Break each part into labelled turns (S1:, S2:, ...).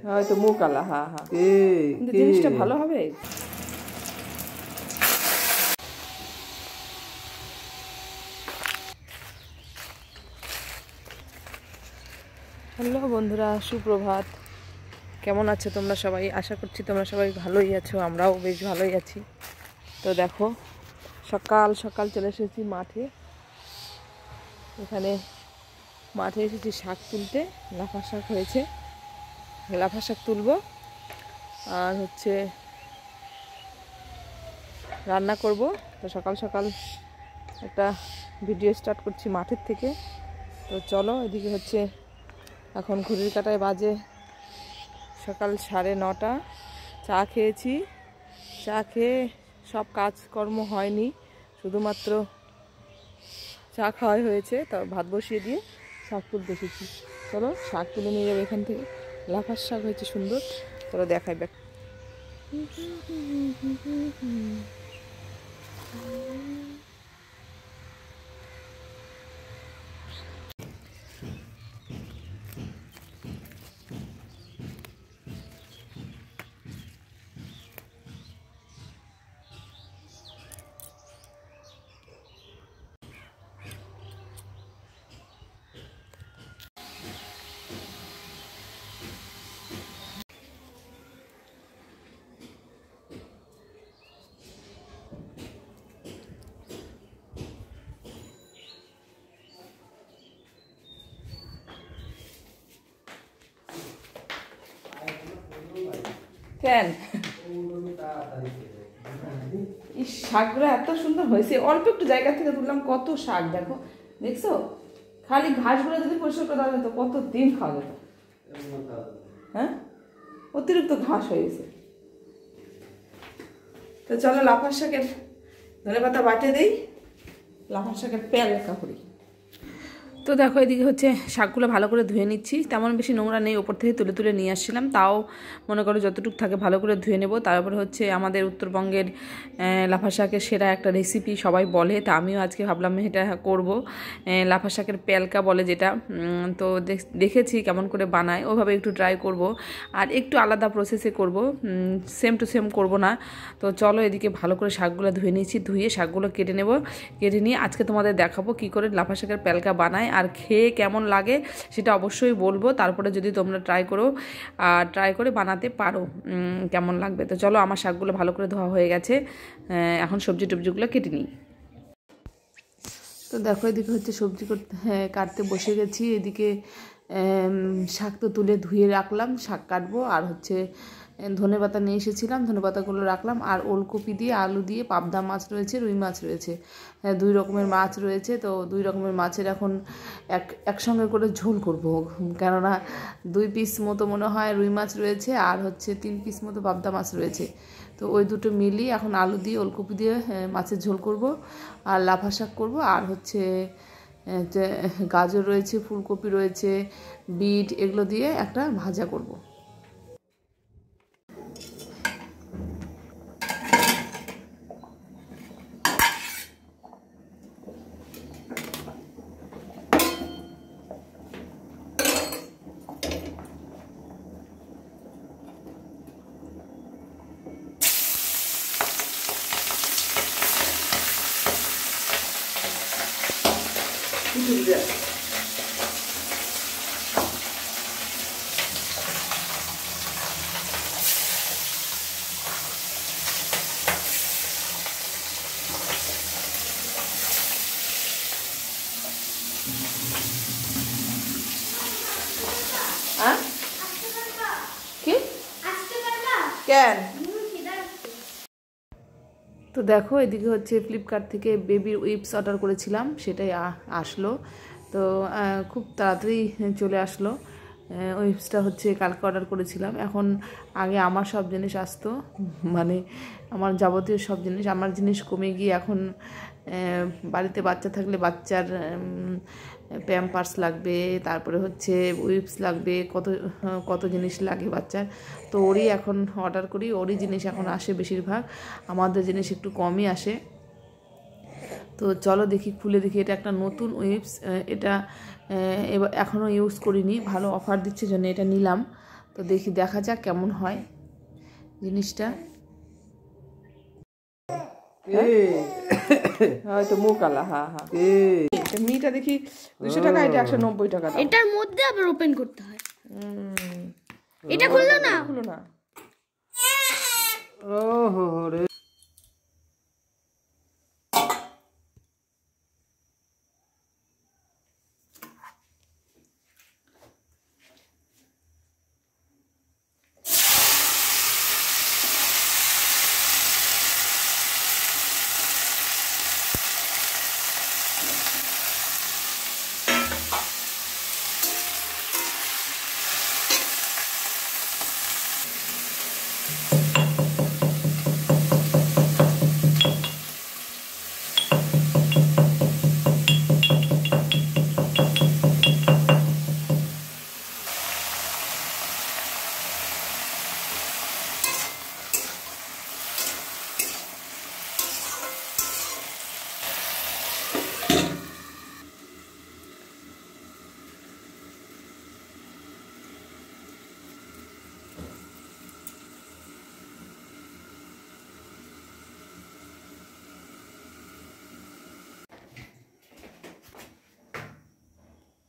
S1: হয়তো মুখ আলা। হ্যাঁ হ্যাঁ, কিন্তু জিনিসটা ভালো হবে। হ্যালো বন্ধুরা, সুপ্রভাত। কেমন আছো তোমরা সবাই? আশা করছি তোমরা সবাই ভালোই আছো, আমরাও বেশ ভালোই আছি। তো দেখো, সকাল সকাল চলে এসেছি মাঠে। এখানে মাঠে এসেছি শাক তুলতে। লাফা শাক হয়েছে, লাফা শাক তুলবো আর হচ্ছে রান্না করব। তো সকাল সকাল একটা ভিডিও স্টার্ট করছি মাঠের থেকে। তো চলো, এদিকে হচ্ছে এখন ঘড়ির কাঁটায় বাজে সকাল 9:30। চা খেয়েছি, চা খেয়ে সব কাজকর্ম হয়নি, শুধুমাত্র চা খাওয়াই হয়েছে। তো ভাত বসিয়ে দিয়ে শাক তুলতে এসেছি। চলো শাক তুলে নিয়ে যাবো এখান থেকে। লাফার শাক হয়েছে সুন্দর, চলো দেখাই দেখ। কেন এই শাকগুলো এত সুন্দর হয়েছে, অল্প একটু জায়গা থেকে তুললাম, কত শাক দেখো, দেখছো? খালি ঘাসগুলো যদি পরিষ্কার করে দেওয়া যেত কত দিন খাওয়া যেত। হ্যাঁ, অতিরিক্ত ঘাস হয়ে গেছে। তো চলো লাফার শাকের ধনেপাতা বাটে দেই, লাফার শাকের প্যালকা করি। তো দেখো, এদিকে হচ্ছে শাকগুলো ভালো করে ধুয়ে নিচ্ছি। তেমন বেশি নোংরা নেই, ওপর থেকে তুলে তুলে নিয়ে আসছিলাম, তাও মনে করো যতটুকু থাকে ভালো করে ধুয়ে নেব। তারপরে হচ্ছে আমাদের উত্তরবঙ্গের লাফা শাকের সেরা একটা রেসিপি সবাই বলে, তা আমিও আজকে ভাবলাম এটা করব। লাফা শাকের প্যালকা বলে যেটা। তো দেখেছি কেমন করে বানায়, ওভাবে একটু ট্রাই করব, আর একটু আলাদা প্রসেসে করব, সেম টু সেম করব না। তো চলো, এদিকে ভালো করে শাকগুলো ধুয়ে নিয়েছি, ধুয়ে শাকগুলো কেটে নেব। কেটে নিয়ে আজকে তোমাদের দেখাবো কী করে লাফা শাকের প্যালকা বানায়, আর খেয়ে কেমন লাগে সেটা অবশ্যই বলবো। তারপরে যদি তোমরা ট্রাই করে বানাতে পারো কেমন লাগবে। তো চলো, আমার শাকগুলো ভালো করে ধোয়া হয়ে গেছে, এখন সবজি টবজিগুলো কেটে নিই। তো দেখো, এদিকে হচ্ছে সবজি কাটতে বসে গেছি। এদিকে শাক তো তুলে ধুয়ে রাখলাম, শাক কাটবো। আর হচ্ছে ধনেপাতা নিয়ে এসেছিলাম, ধনেপাতাগুলো রাখলাম। আর ওলকপি দিয়ে, আলু দিয়ে, পাবদা মাছ রয়েছে, রুই মাছ রয়েছে, 2 রকমের মাছ রয়েছে। তো 2 রকমের মাছের এখন একসঙ্গে করে ঝোল করব, কেননা 2 পিস মতো মনে হয় রুই মাছ রয়েছে, আর হচ্ছে 3 পিস মতো পাবদা মাছ রয়েছে। তো ওই দুটো মিলিয়ে এখন আলু দিয়ে, ওলকপি দিয়ে মাছের ঝোল করব, আর লাফা শাক করব। আর হচ্ছে গাজর রয়েছে, ফুলকপি রয়েছে, বিট, এগুলো দিয়ে একটা ভাজা করব। কি কেন? তো দেখো, এদিকে হচ্ছে ফ্লিপকার্ট থেকে বেবির উইপস অর্ডার করেছিলাম, সেটাই আসলো। তো খুব তাড়াতাড়ি চলে আসলো। উইপসটা হচ্ছে কালকে অর্ডার করেছিলাম। এখন আগে আমার সব জিনিস আসতো, মানে আমার যাবতীয় সব জিনিস, আমার জিনিস কমে গিয়ে এখন বাড়িতে বাচ্চা থাকলে বাচ্চার প্যাম্পার্স লাগবে, তারপরে হচ্ছে উইপস লাগবে, কত কত জিনিস লাগে বাচ্চার। তো ওরই এখন অর্ডার করি, ওরই জিনিস এখন আসে বেশিরভাগ, আমাদের জিনিস একটু কমই আসে। তো চলো দেখি, খুলে দেখি। এটা একটা নতুন উইপস, এটা এবার এখনও ইউজ করিনি, ভালো অফার দিচ্ছে জন্য এটা নিলাম। তো দেখি, দেখা যাক কেমন হয় জিনিসটা। হয়তো মুখ আলা। হ্যাঁ হ্যাঁ, মিটা দেখি 200 টাকা, এটা 190 টাকা।
S2: এটার মধ্যে আবার ওপেন করতে হয়। এটা খুললো না।
S3: ওহো রে।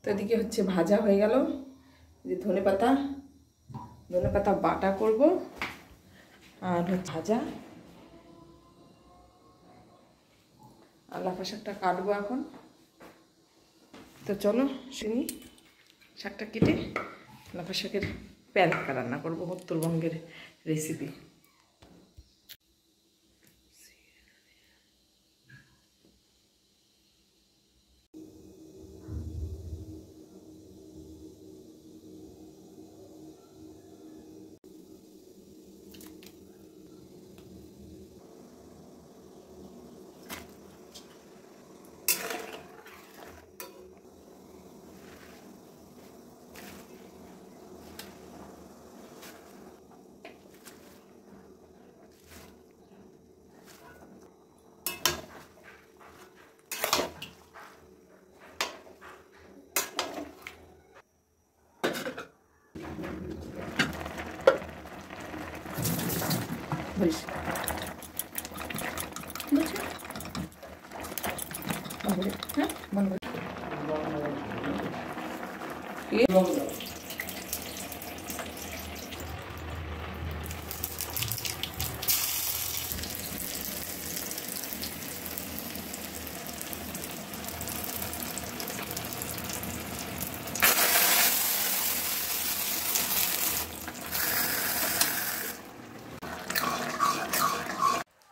S1: তো এদিকে হচ্ছে ভাজা হয়ে গেল। যে ধনে পাতা বাটা করব, আর হচ্ছে ভাজা, আর লাফা শাকটা কাটবো এখন। তো চলো শুনি, শাকটা কেটে লাফা শাকের প্যালকা রান্না করবো, উত্তরবঙ্গের রেসিপি। বলিস হ্যাঁ, মনে করি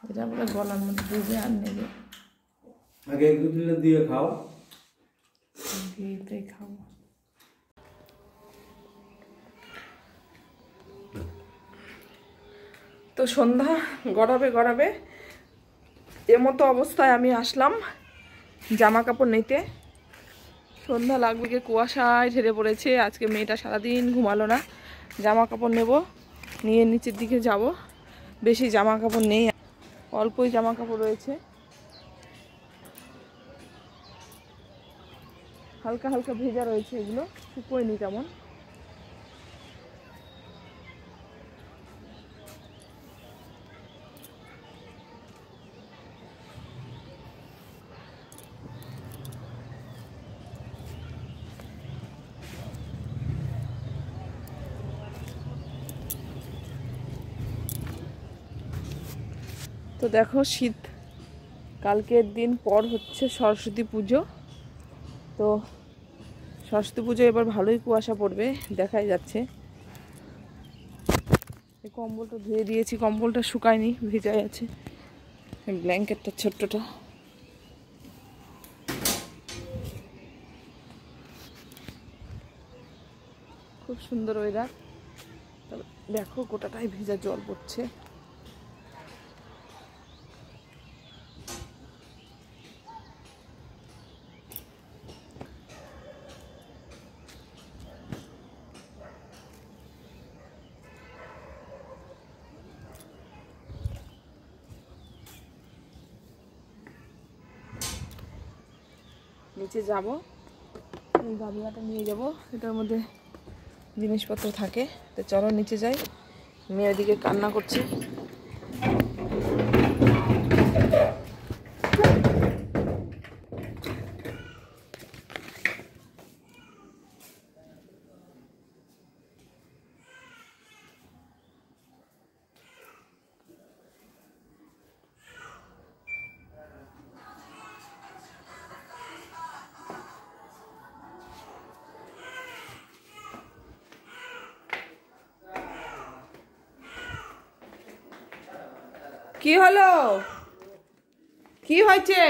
S1: এটা আমরা গলার মধ্যে ডুবে আর নেবে,
S3: আগে এগুলো দিয়ে খাও,
S1: দিয়েই খাবো। তো সন্ধ্যা গড়াবে এমতো অবস্থায় আমি আসলাম জামা কাপড় নিতে। সন্ধ্যা লাগবে, গিয়ে কুয়াশায় ঝেড়ে পড়েছে। আজকে মেয়েটা সারাদিন ঘুমালো না। জামা কাপড় নেব, নিয়ে নিচের দিকে যাব। বেশি জামা কাপড় নেই, অল্পই জামা কাপড় রয়েছে, হালকা হালকা ভেজা রয়েছে, এগুলো শুকোয়নি তেমন। তো দেখো, শীত কালকের দিন পর হচ্ছে সরস্বতী পুজো। তো সরস্বতী পুজো এবার ভালোই কুয়াশা পড়বে, দেখাই যাচ্ছে। এই কম্বলটা ধুয়ে দিয়েছি, কম্বলটা শুকায়নি, ভেজাই আছে। ব্ল্যাঙ্কেটটা ছোট্টটা, খুব সুন্দর ওয়েদার। তবে দেখো গোটাটাই ভেজা, জল পড়ছে। নিচে যাব, গামলাটা নিয়ে যাব, এটার মধ্যে জিনিসপত্র থাকে। তো চলো নিচে যাই, মেয়ের দিকে কান্না করছে। কি হলো, কি হয়েছে?